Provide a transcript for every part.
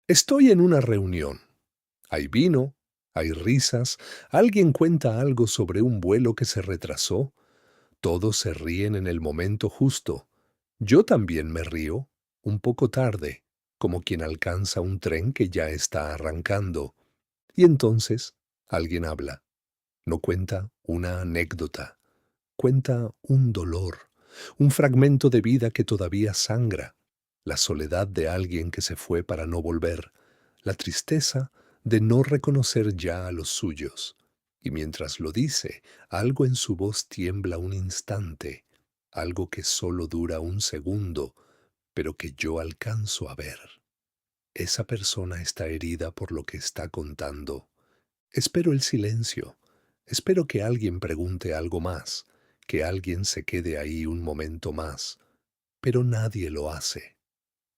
Estoy en una reunión. Hay vino, hay risas, alguien cuenta algo sobre un vuelo que se retrasó, todos se ríen en el momento justo. Yo también me río, un poco tarde, como quien alcanza un tren que ya está arrancando. Y entonces alguien habla, no cuenta una anécdota, cuenta un dolor, un fragmento de vida que todavía sangra, la soledad de alguien que se fue para no volver, la tristeza de no reconocer ya a los suyos. Y mientras lo dice, algo en su voz tiembla un instante, algo que solo dura un segundo, pero que yo alcanzo a ver. Esa persona está herida por lo que está contando. Espero el silencio. Espero que alguien pregunte algo más, que alguien se quede ahí un momento más, pero nadie lo hace.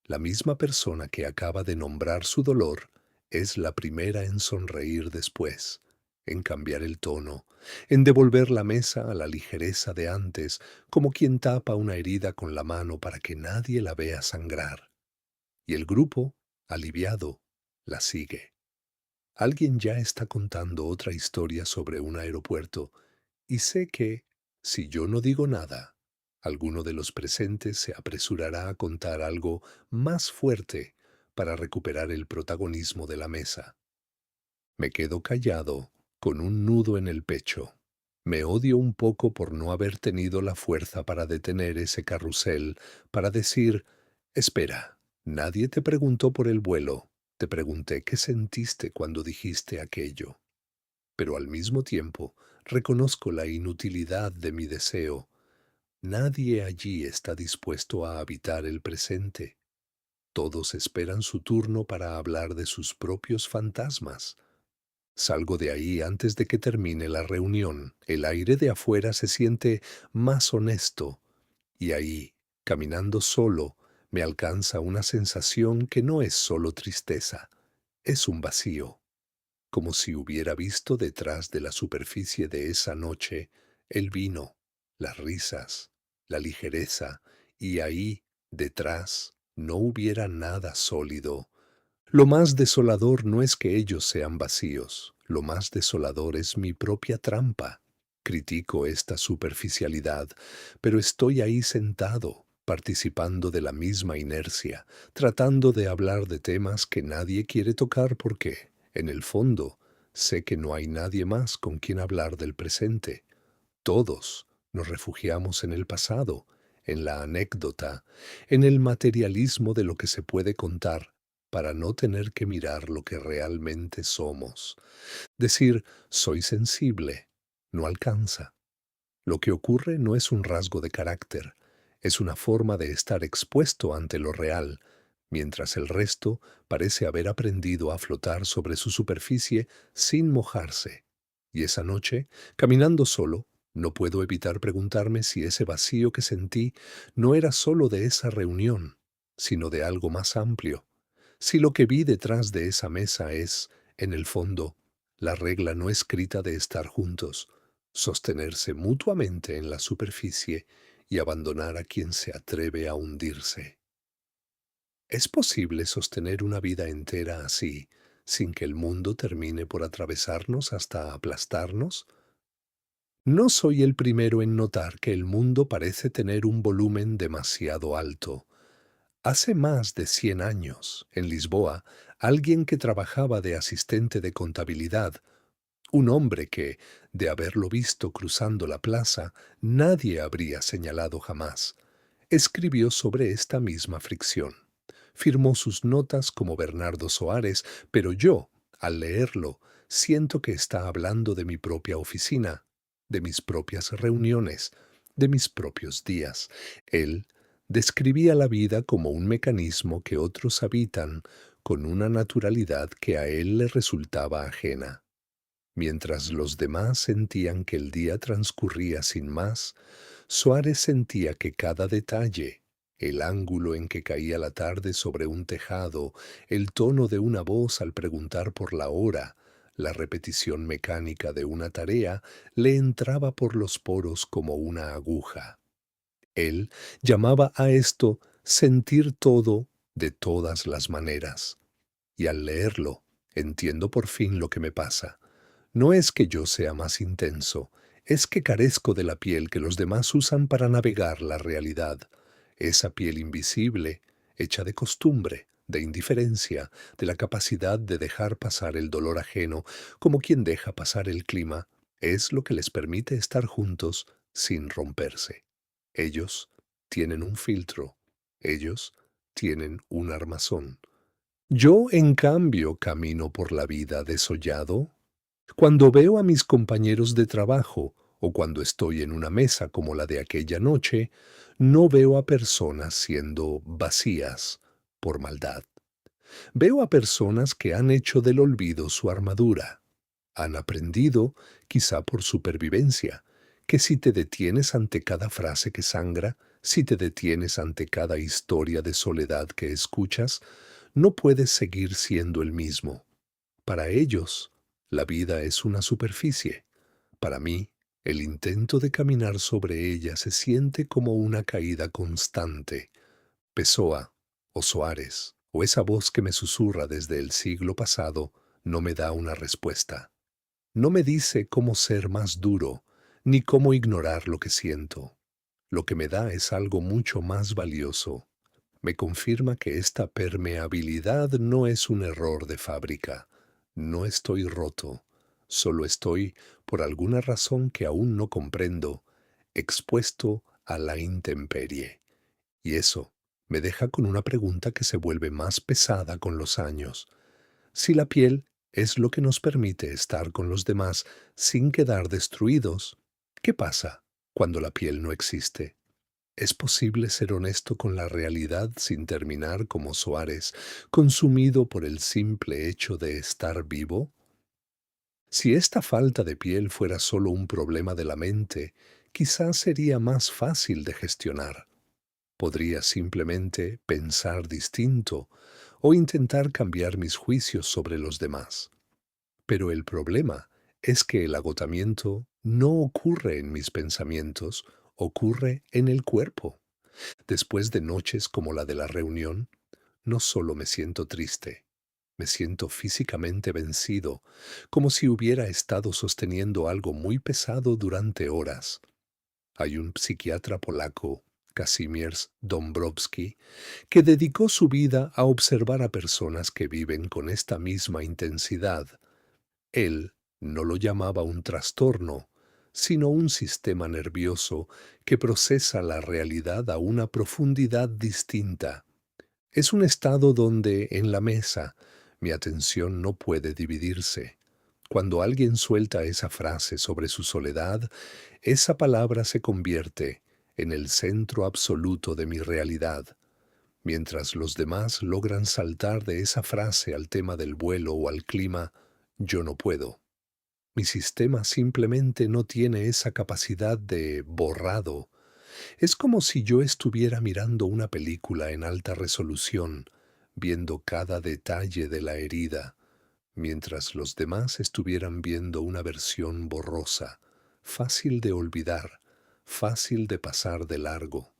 La misma persona que acaba de nombrar su dolor es la primera en sonreír después, en cambiar el tono, en devolver la mesa a la ligereza de antes, como quien tapa una herida con la mano para que nadie la vea sangrar. Y el grupo, aliviado, la sigue. Alguien ya está contando otra historia sobre un aeropuerto y sé que, si yo no digo nada, alguno de los presentes se apresurará a contar algo más fuerte para recuperar el protagonismo de la mesa. Me quedo callado, con un nudo en el pecho. Me odio un poco por no haber tenido la fuerza para detener ese carrusel, para decir, espera, nadie te preguntó por el vuelo, te pregunté qué sentiste cuando dijiste aquello. Pero al mismo tiempo, reconozco la inutilidad de mi deseo. Nadie allí está dispuesto a habitar el presente. Todos esperan su turno para hablar de sus propios fantasmas. Salgo de ahí antes de que termine la reunión. El aire de afuera se siente más honesto. Y ahí, caminando solo, me alcanza una sensación que no es solo tristeza, es un vacío, como si hubiera visto detrás de la superficie de esa noche el vino, las risas, la ligereza, y ahí, detrás, no hubiera nada sólido. Lo más desolador no es que ellos sean vacíos, lo más desolador es mi propia trampa. Critico esta superficialidad, pero estoy ahí sentado, participando de la misma inercia, tratando de hablar de temas que nadie quiere tocar porque, en el fondo, sé que no hay nadie más con quien hablar del presente. Todos nos refugiamos en el pasado, en la anécdota, en el materialismo de lo que se puede contar, para no tener que mirar lo que realmente somos. Decir soy sensible no alcanza. Lo que ocurre no es un rasgo de carácter, es una forma de estar expuesto ante lo real, mientras el resto parece haber aprendido a flotar sobre su superficie sin mojarse. Y esa noche, caminando solo, no puedo evitar preguntarme si ese vacío que sentí no era solo de esa reunión, sino de algo más amplio. Si lo que vi detrás de esa mesa es, en el fondo, la regla no escrita de estar juntos, sostenerse mutuamente en la superficie y abandonar a quien se atreve a hundirse. ¿Es posible sostener una vida entera así, sin que el mundo termine por atravesarnos hasta aplastarnos? No soy el primero en notar que el mundo parece tener un volumen demasiado alto. Hace más de 100 años, en Lisboa, alguien que trabajaba de asistente de contabilidad, un hombre que, de haberlo visto cruzando la plaza, nadie habría señalado jamás, escribió sobre esta misma fricción. Firmó sus notas como Bernardo Soares, pero yo, al leerlo, siento que está hablando de mi propia oficina, de mis propias reuniones, de mis propios días. Él describía la vida como un mecanismo que otros habitan con una naturalidad que a él le resultaba ajena. Mientras los demás sentían que el día transcurría sin más, Suárez sentía que cada detalle, el ángulo en que caía la tarde sobre un tejado, el tono de una voz al preguntar por la hora, la repetición mecánica de una tarea, le entraba por los poros como una aguja. Él llamaba a esto sentir todo de todas las maneras. y al leerlo, entiendo por fin lo que me pasa. No es que yo sea más intenso, es que carezco de la piel que los demás usan para navegar la realidad. Esa piel invisible, hecha de costumbre, de indiferencia, de la capacidad de dejar pasar el dolor ajeno, como quien deja pasar el clima, es lo que les permite estar juntos sin romperse. Ellos tienen un filtro, ellos tienen un armazón. Yo, en cambio, camino por la vida desollado. Cuando veo a mis compañeros de trabajo o cuando estoy en una mesa como la de aquella noche, no veo a personas siendo vacías por maldad. Veo a personas que han hecho del olvido su armadura. Han aprendido, quizá por supervivencia, que si te detienes ante cada frase que sangra, si te detienes ante cada historia de soledad que escuchas, no puedes seguir siendo el mismo. Para ellos, la vida es una superficie. Para mí, el intento de caminar sobre ella se siente como una caída constante. Pessoa, o Soares, o esa voz que me susurra desde el siglo pasado, no me da una respuesta. No me dice cómo ser más duro, ni cómo ignorar lo que siento. Lo que me da es algo mucho más valioso. Me confirma que esta permeabilidad no es un error de fábrica. No estoy roto, solo estoy, por alguna razón que aún no comprendo, expuesto a la intemperie. Y eso me deja con una pregunta que se vuelve más pesada con los años. Si la piel es lo que nos permite estar con los demás sin quedar destruidos, ¿qué pasa cuando la piel no existe? ¿Es posible ser honesto con la realidad sin terminar como Suárez, consumido por el simple hecho de estar vivo? Si esta falta de piel fuera solo un problema de la mente, quizás sería más fácil de gestionar. Podría simplemente pensar distinto o intentar cambiar mis juicios sobre los demás. Pero el problema es que el agotamiento no ocurre en mis pensamientos, ocurre en el cuerpo. Después de noches como la de la reunión, no solo me siento triste, me siento físicamente vencido, como si hubiera estado sosteniendo algo muy pesado durante horas. Hay un psiquiatra polaco, Kazimierz Dąbrowski, que dedicó su vida a observar a personas que viven con esta misma intensidad. Él no lo llamaba un trastorno, sino un sistema nervioso que procesa la realidad a una profundidad distinta. Es un estado donde, en la mesa, mi atención no puede dividirse. Cuando alguien suelta esa frase sobre su soledad, esa palabra se convierte en el centro absoluto de mi realidad. Mientras los demás logran saltar de esa frase al tema del vuelo o al clima, yo no puedo. Mi sistema simplemente no tiene esa capacidad de borrado. Es como si yo estuviera mirando una película en alta resolución, viendo cada detalle de la herida, mientras los demás estuvieran viendo una versión borrosa, fácil de olvidar, fácil de pasar de largo.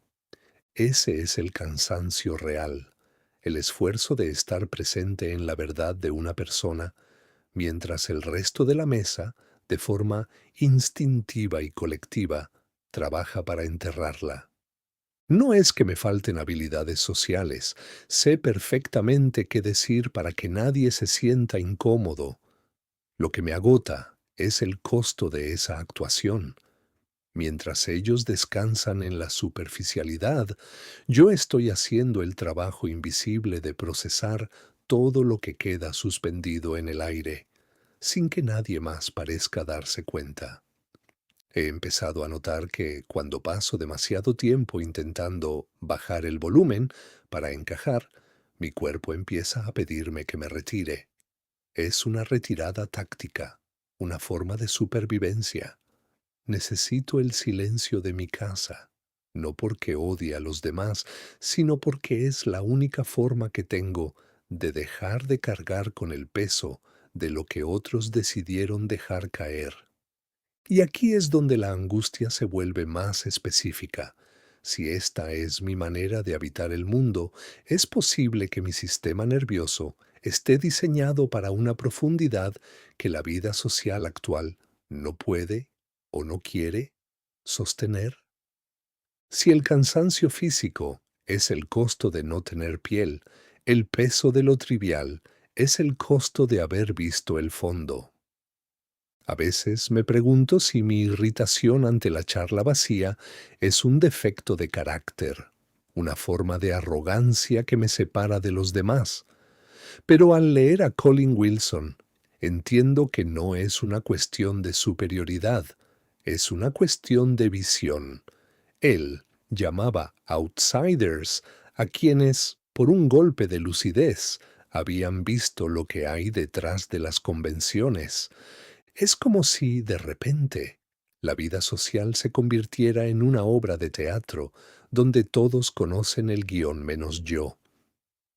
Ese es el cansancio real, el esfuerzo de estar presente en la verdad de una persona, mientras el resto de la mesa, de forma instintiva y colectiva, trabaja para enterrarla. No es que me falten habilidades sociales, sé perfectamente qué decir para que nadie se sienta incómodo. Lo que me agota es el costo de esa actuación. Mientras ellos descansan en la superficialidad, yo estoy haciendo el trabajo invisible de procesar todo lo que queda suspendido en el aire, sin que nadie más parezca darse cuenta. He empezado a notar que cuando paso demasiado tiempo intentando bajar el volumen para encajar, mi cuerpo empieza a pedirme que me retire. Es una retirada táctica, una forma de supervivencia. Necesito el silencio de mi casa, no porque odie a los demás, sino porque es la única forma que tengo de dejar de cargar con el peso de lo que otros decidieron dejar caer. Y aquí es donde la angustia se vuelve más específica. Si esta es mi manera de habitar el mundo, es posible que mi sistema nervioso esté diseñado para una profundidad que la vida social actual no puede o no quiere sostener. Si el cansancio físico es el costo de no tener piel, el peso de lo trivial es el costo de haber visto el fondo. A veces me pregunto si mi irritación ante la charla vacía es un defecto de carácter, una forma de arrogancia que me separa de los demás. Pero al leer a Colin Wilson, entiendo que no es una cuestión de superioridad, es una cuestión de visión. Él llamaba outsiders a quienes, por un golpe de lucidez, habían visto lo que hay detrás de las convenciones. Es como si, de repente, la vida social se convirtiera en una obra de teatro donde todos conocen el guión menos yo.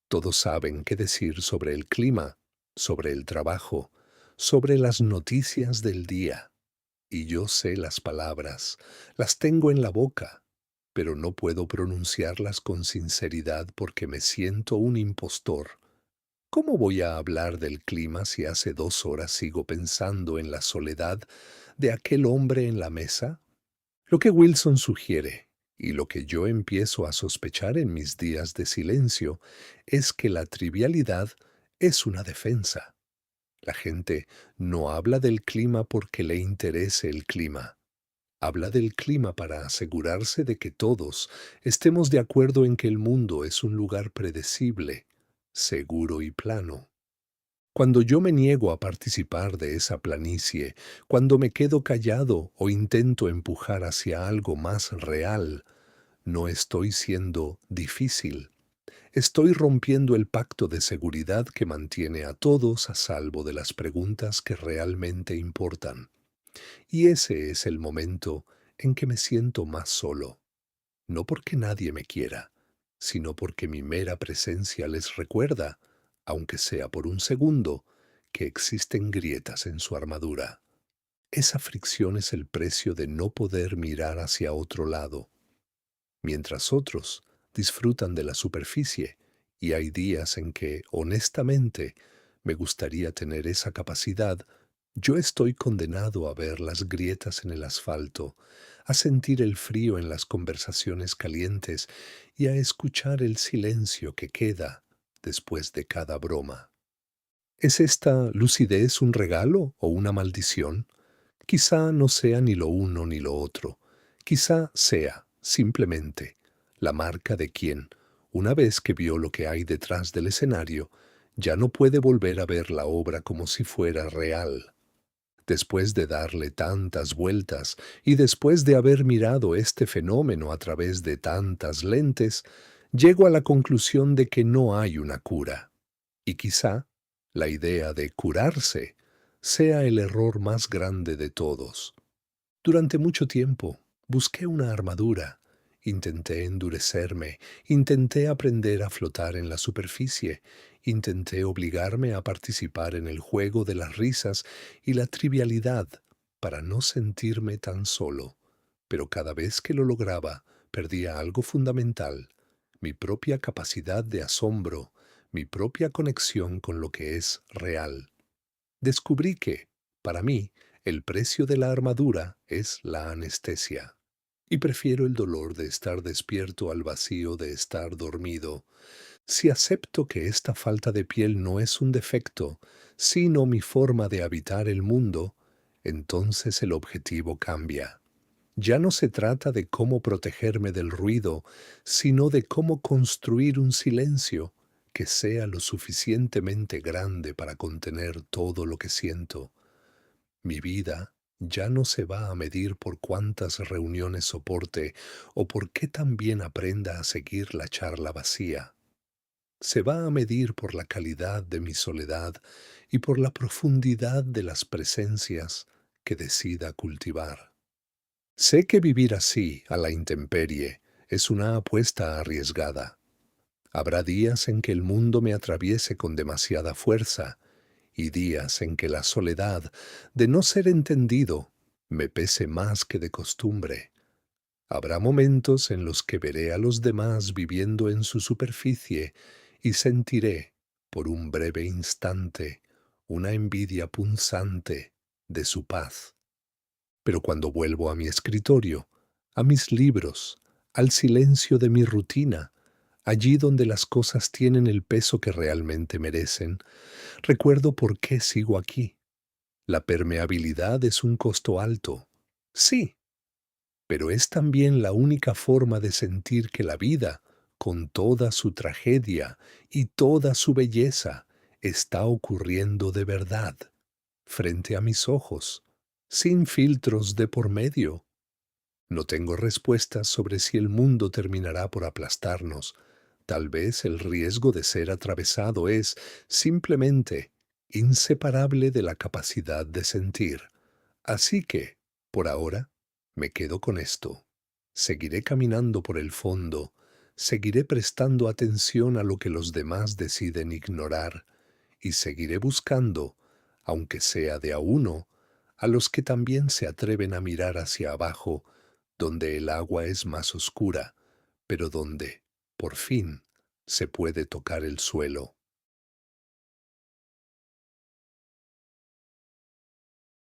Todos saben qué decir sobre el clima, sobre el trabajo, sobre las noticias del día. Y yo sé las palabras, las tengo en la boca, pero no puedo pronunciarlas con sinceridad porque me siento un impostor. ¿Cómo voy a hablar del clima si hace 2 horas sigo pensando en la soledad de aquel hombre en la mesa? Lo que Wilson sugiere, y lo que yo empiezo a sospechar en mis días de silencio, es que la trivialidad es una defensa. La gente no habla del clima porque le interese el clima. Habla del clima para asegurarse de que todos estemos de acuerdo en que el mundo es un lugar predecible, seguro y plano. Cuando yo me niego a participar de esa planicie, cuando me quedo callado o intento empujar hacia algo más real, no estoy siendo difícil. Estoy rompiendo el pacto de seguridad que mantiene a todos a salvo de las preguntas que realmente importan. Y ese es el momento en que me siento más solo, no porque nadie me quiera, sino porque mi mera presencia les recuerda, aunque sea por un segundo, que existen grietas en su armadura. Esa fricción es el precio de no poder mirar hacia otro lado, mientras otros disfrutan de la superficie, y hay días en que, honestamente, me gustaría tener esa capacidad. Yo estoy condenado a ver las grietas en el asfalto, a sentir el frío en las conversaciones calientes y a escuchar el silencio que queda después de cada broma. ¿Es esta lucidez un regalo o una maldición? Quizá no sea ni lo uno ni lo otro. Quizá sea, simplemente, la marca de quien, una vez que vio lo que hay detrás del escenario, ya no puede volver a ver la obra como si fuera real. Después de darle tantas vueltas y después de haber mirado este fenómeno a través de tantas lentes, llego a la conclusión de que no hay una cura. Y quizá la idea de curarse sea el error más grande de todos. Durante mucho tiempo busqué una armadura, intenté endurecerme, intenté aprender a flotar en la superficie, intenté obligarme a participar en el juego de las risas y la trivialidad para no sentirme tan solo. Pero cada vez que lo lograba, perdía algo fundamental, mi propia capacidad de asombro, mi propia conexión con lo que es real. Descubrí que, para mí, el precio de la armadura es la anestesia. Y prefiero el dolor de estar despierto al vacío de estar dormido. Si acepto que esta falta de piel no es un defecto, sino mi forma de habitar el mundo, entonces el objetivo cambia. Ya no se trata de cómo protegerme del ruido, sino de cómo construir un silencio que sea lo suficientemente grande para contener todo lo que siento. Mi vida ya no se va a medir por cuántas reuniones soporte o por qué tan bien aprenda a seguir la charla vacía. Se va a medir por la calidad de mi soledad y por la profundidad de las presencias que decida cultivar. Sé que vivir así, a la intemperie, es una apuesta arriesgada. Habrá días en que el mundo me atraviese con demasiada fuerza y días en que la soledad de no ser entendido me pese más que de costumbre. Habrá momentos en los que veré a los demás viviendo en su superficie y sentiré, por un breve instante, una envidia punzante de su paz. Pero cuando vuelvo a mi escritorio, a mis libros, al silencio de mi rutina, allí donde las cosas tienen el peso que realmente merecen, recuerdo por qué sigo aquí. La permeabilidad es un costo alto. Sí, pero es también la única forma de sentir que la vida, con toda su tragedia y toda su belleza, está ocurriendo de verdad, frente a mis ojos, sin filtros de por medio. No tengo respuestas sobre si el mundo terminará por aplastarnos. Tal vez el riesgo de ser atravesado es simplemente inseparable de la capacidad de sentir. Así que, por ahora, me quedo con esto. Seguiré caminando por el fondo, seguiré prestando atención a lo que los demás deciden ignorar y seguiré buscando, aunque sea de a uno, a los que también se atreven a mirar hacia abajo, donde el agua es más oscura, pero donde, por fin, se puede tocar el suelo.